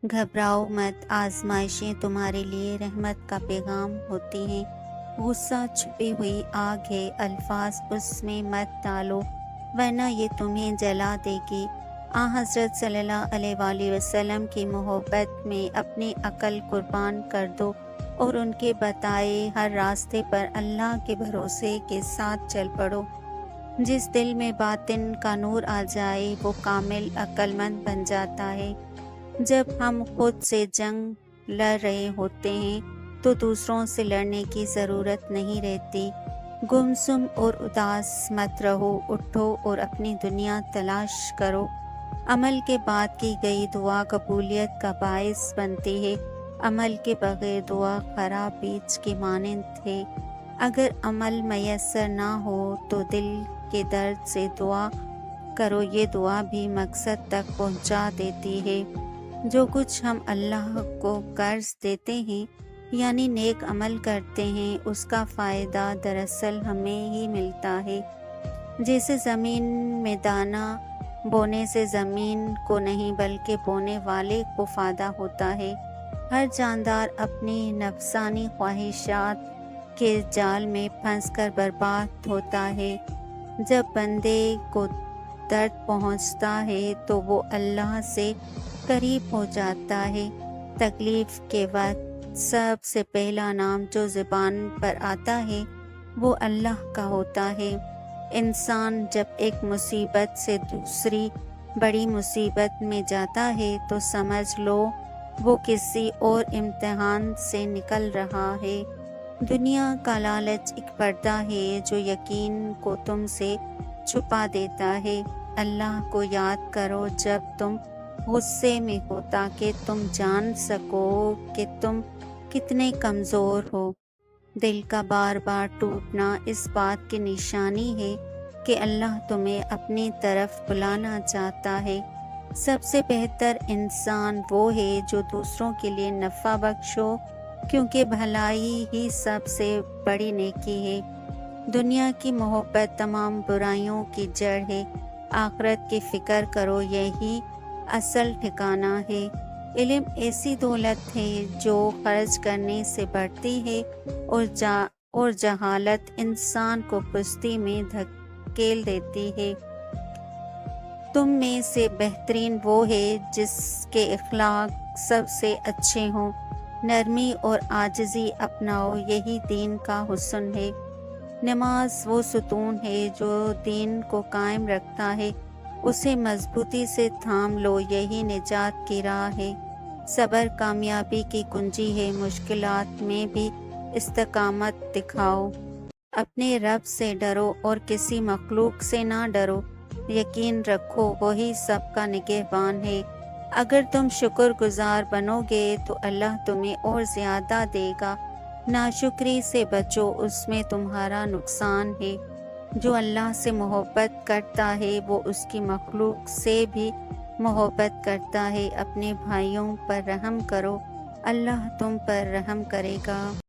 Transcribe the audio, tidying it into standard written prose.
گھبراؤ مت، آزمائشیں تمہارے لیے رحمت کا پیغام ہوتی ہیں۔ غصہ چھپی ہوئی آگ ہے، الفاظ اس میں مت ڈالو ورنہ یہ تمہیں جلا دے گی۔ حضرت صلی اللہ علیہ وآلہ وسلم کی محبت میں اپنی عقل قربان کر دو اور ان کے بتائے ہر راستے پر اللہ کے بھروسے کے ساتھ چل پڑو۔ جس دل میں باطن کا نور آ جائے وہ کامل عقل مند بن جاتا ہے۔ جب ہم خود سے جنگ لڑ رہے ہوتے ہیں تو دوسروں سے لڑنے کی ضرورت نہیں رہتی۔ گمسم اور اداس مت رہو، اٹھو اور اپنی دنیا تلاش کرو۔ عمل کے بعد کی گئی دعا قبولیت کا باعث بنتی ہے۔ عمل کے بغیر دعا خراب بیج کے مانند ہے۔ اگر عمل میسر نہ ہو تو دل کے درد سے دعا کرو، یہ دعا بھی مقصد تک پہنچا دیتی ہے۔ جو کچھ ہم اللہ کو قرض دیتے ہیں یعنی نیک عمل کرتے ہیں، اس کا فائدہ دراصل ہمیں ہی ملتا ہے۔ جیسے زمین میں دانہ بونے سے زمین کو نہیں بلکہ بونے والے کو فائدہ ہوتا ہے۔ ہر جاندار اپنی نفسانی خواہشات کے جال میں پھنس کر برباد ہوتا ہے۔ جب بندے کو درد پہنچتا ہے تو وہ اللہ سے قریب ہو جاتا ہے۔ تکلیف کے وقت سب سے پہلا نام جو زبان پر آتا ہے وہ اللہ کا ہوتا ہے۔ انسان جب ایک مصیبت سے دوسری بڑی مصیبت میں جاتا ہے تو سمجھ لو وہ کسی اور امتحان سے نکل رہا ہے۔ دنیا کا لالچ ایک پردہ ہے جو یقین کو تم سے چھپا دیتا ہے۔ اللہ کو یاد کرو جب تم غصے میں ہو تاکہ تم جان سکو کہ تم کتنے کمزور ہو۔ دل کا بار بار ٹوٹنا اس بات کی نشانی ہے کہ اللہ تمہیں اپنی طرف بلانا چاہتا ہے۔ سب سے بہتر انسان وہ ہے جو دوسروں کے لیے نفع بخش ہو، کیونکہ بھلائی ہی سب سے بڑی نیکی ہے۔ دنیا کی محبت تمام برائیوں کی جڑ ہے۔ آخرت کی فکر کرو، یہی اصل ٹھکانہ ہے۔ علم ایسی دولت ہے جو خرچ کرنے سے بڑھتی ہے اور جہالت انسان کو پستی میں دھکیل دیتی ہے۔ تم میں سے بہترین وہ ہے جس کے اخلاق سب سے اچھے ہوں۔ نرمی اور عاجزی اپناؤ، یہی دین کا حسن ہے۔ نماز وہ ستون ہے جو دین کو قائم رکھتا ہے، اسے مضبوطی سے تھام لو، یہی نجات کی راہ ہے۔ صبر کامیابی کی کنجی ہے، مشکلات میں بھی استقامت دکھاؤ۔ اپنے رب سے ڈرو اور کسی مخلوق سے نہ ڈرو، یقین رکھو وہی سب کا نگہبان ہے۔ اگر تم شکر گزار بنو گے تو اللہ تمہیں اور زیادہ دے گا۔ ناشکری سے بچو، اس میں تمہارا نقصان ہے۔ جو اللہ سے محبت کرتا ہے وہ اس کی مخلوق سے بھی محبت کرتا ہے۔ اپنے بھائیوں پر رحم کرو، اللہ تم پر رحم کرے گا۔